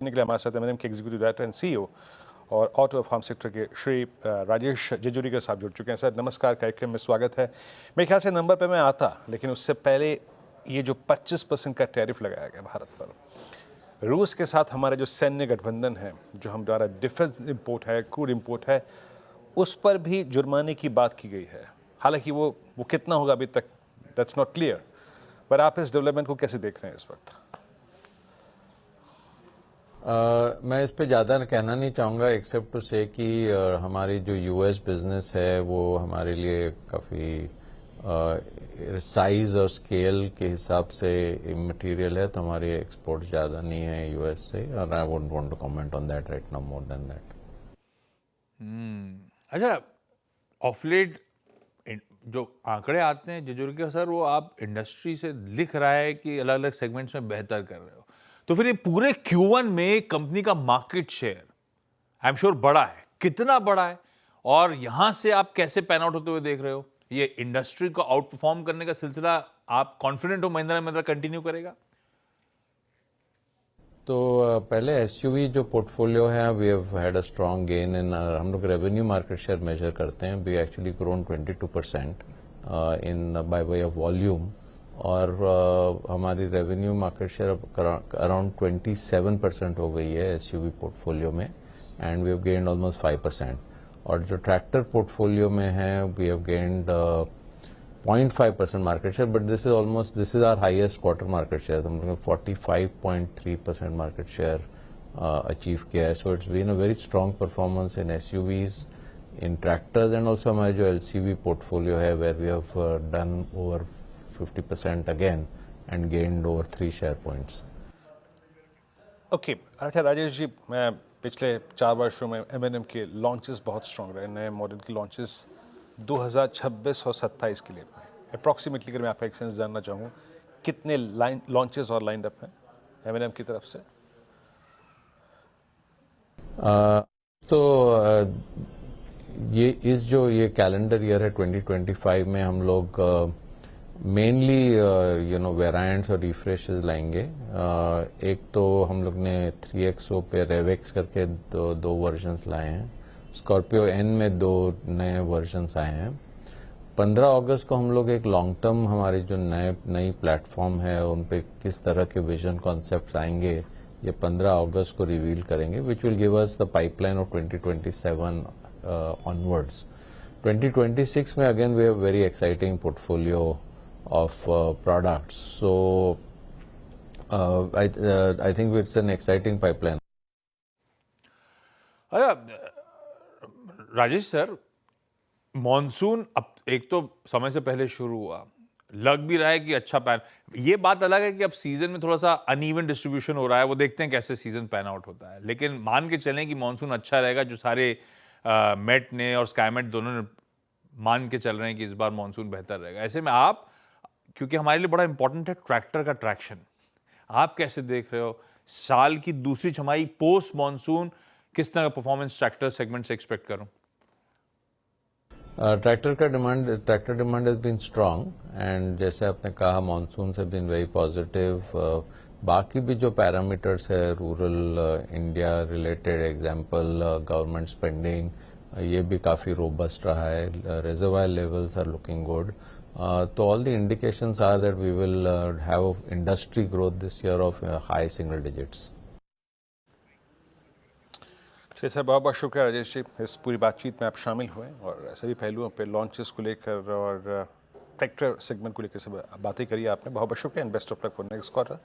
के लिए हमारे साथ एमएनएम के एग्जीक्यूटिव डायरेक्टर एंड सीईओ और ऑटो फार्म सेक्टर के श्री राजेश जेजुरीकर साहब जुड़ चुके हैं। सर नमस्कार, कार्यक्रम में स्वागत है। मेरे ख्याल से नंबर पे मैं आता, लेकिन उससे पहले ये जो 25% का टैरिफ लगाया गया भारत पर, रूस के साथ हमारा जो सैन्य गठबंधन है, जो हमारा डिफेंस इंपोर्ट है, क्रूड इंपोर्ट है, उस पर भी जुर्माने की बात की गई है। हालांकि वो कितना होगा अभी तक दैट्स नॉट क्लियर, पर आप इस डेवलपमेंट को कैसे देख रहे हैं इस वक्त? मैं इस पे ज़्यादा कहना नहीं चाहूँगा एक्सेप्ट टू से कि हमारी जो यूएस बिजनेस है वो हमारे लिए काफ़ी साइज और स्केल के हिसाब से इमटेरियल है, तो हमारी एक्सपोर्ट ज़्यादा नहीं है यूएस से, और I won't want to comment on that right now more than that. अच्छा, ऑफ लेट जो आंकड़े आते हैं जेजुरीकर सर, वो आप इंडस्ट्री से लिख रहा है कि अलग अलग सेगमेंट्स में बेहतर कर रहे हो, तो फिर ये पूरे Q1 में कंपनी का market share I am sure बड़ा है, कितना बड़ा है और यहां से आप कैसे पैन आउट होते हुए देख रहे हो? ये इंडस्ट्री को आउट परफॉर्म करने का सिलसिला आप कॉन्फिडेंट हो महिंद्रा महिंद्रा कंटिन्यू करेगा? तो पहले एसयूवी जो पोर्टफोलियो है, we have had a strong gain in, हम लोग रेवेन्यू मार्केट शेयर मेजर करते हैं, we actually grown 22% in by way of volume, और हमारी रेवेन्यू मार्केट शेयर अराउंड 27% हो गई है एसयूवी पोर्टफोलियो में, and we have gained almost 5%। और जो ट्रैक्टर पोर्टफोलियो में है, we have gained 0.5% market share, but this is our highest quarter market share. हम लोगों ने 45.3% मार्केट शेयर अचीव किया है। So it's been a very strong performance in SUVs, in tractors, and also हमारे जो LCV portfolio है, where we have done over 50% again and gained over 3 share points. Okay, अच्छा राजेश जी, मैं पिछले 4 वर्षों में एमएनएम के लॉन्चेस बहुत स्ट्रॉन्ग रहे। नए मॉडल के लॉन्चेस 2026 और 27 के लिए अप्रॉक्सीमेटली, अगर मैं आपका एक सेंस जानना चाहूँ, कितने लॉन्चेस और लाइंड अप हैं एमएनएम की तरफ से? ये कैलेंडर ईयर है 2025 में हम लोग मेनली वेरिएंट्स और रिफ्रेशेस लाएंगे। एक तो हम लोग ने 3XO पे रेवेक्स करके दो वर्जन्स लाए हैं। स्कॉर्पियो एन में 2 नए वर्जन्स आए हैं। 15 अगस्त को हम लोग एक लॉन्ग टर्म हमारी जो नई प्लेटफॉर्म है उन पे किस तरह के विजन कॉन्सेप्ट आएंगे, ये 15 अगस्त को रिवील करेंगे, which will give us the pipeline of 2027 onwards. 2026 में again we have very exciting portfolio of products. So I think it's an exciting pipeline. Rajesh sir, monsoon अब एक तो समय से पहले शुरू हुआ, लग भी रहा है कि अच्छा पैन, ये बात अलग है कि अब सीजन में थोड़ा सा अनइवन डिस्ट्रीब्यूशन हो रहा है, वो देखते हैं कैसे सीजन पैन आउट होता है, लेकिन मान के चलें कि मॉनसून अच्छा रहेगा, जो सारे मेट ने और स्काईमेट दोनों ने मान के चल रहे हैं कि इस बार मॉनसून बेहतर रहेगा। ऐसे में आप, क्योंकि हमारे लिए बड़ा इंपॉर्टेंट है ट्रैक्टर का ट्रैक्शन, आप कैसे देख रहे हो साल की दूसरी छमाही पोस्ट मॉनसून, किस तरह का परफॉर्मेंस ट्रैक्टर सेगमेंट से एक्सपेक्ट करूं? Tractor demand has been strong, and जैसे आपने कहा monsoon have been very positive. बाकी भी जो पैरामीटर्स है rural India related, example government spending, ये भी काफी रोबस्ट रहा है। Reservoir levels are looking good. So all the indications are that we will have industry growth this year of high single digits. चलिए सर, बहुत बहुत शुक्रिया राजेश जी, इस पूरी बातचीत में आप शामिल हुए और सभी पहलुओं पे लॉन्चेस को लेकर और ट्रैक्टर सेगमेंट को लेकर सब बातें करी आपने। बहुत बहुत शुक्रिया and best of luck for next quarter.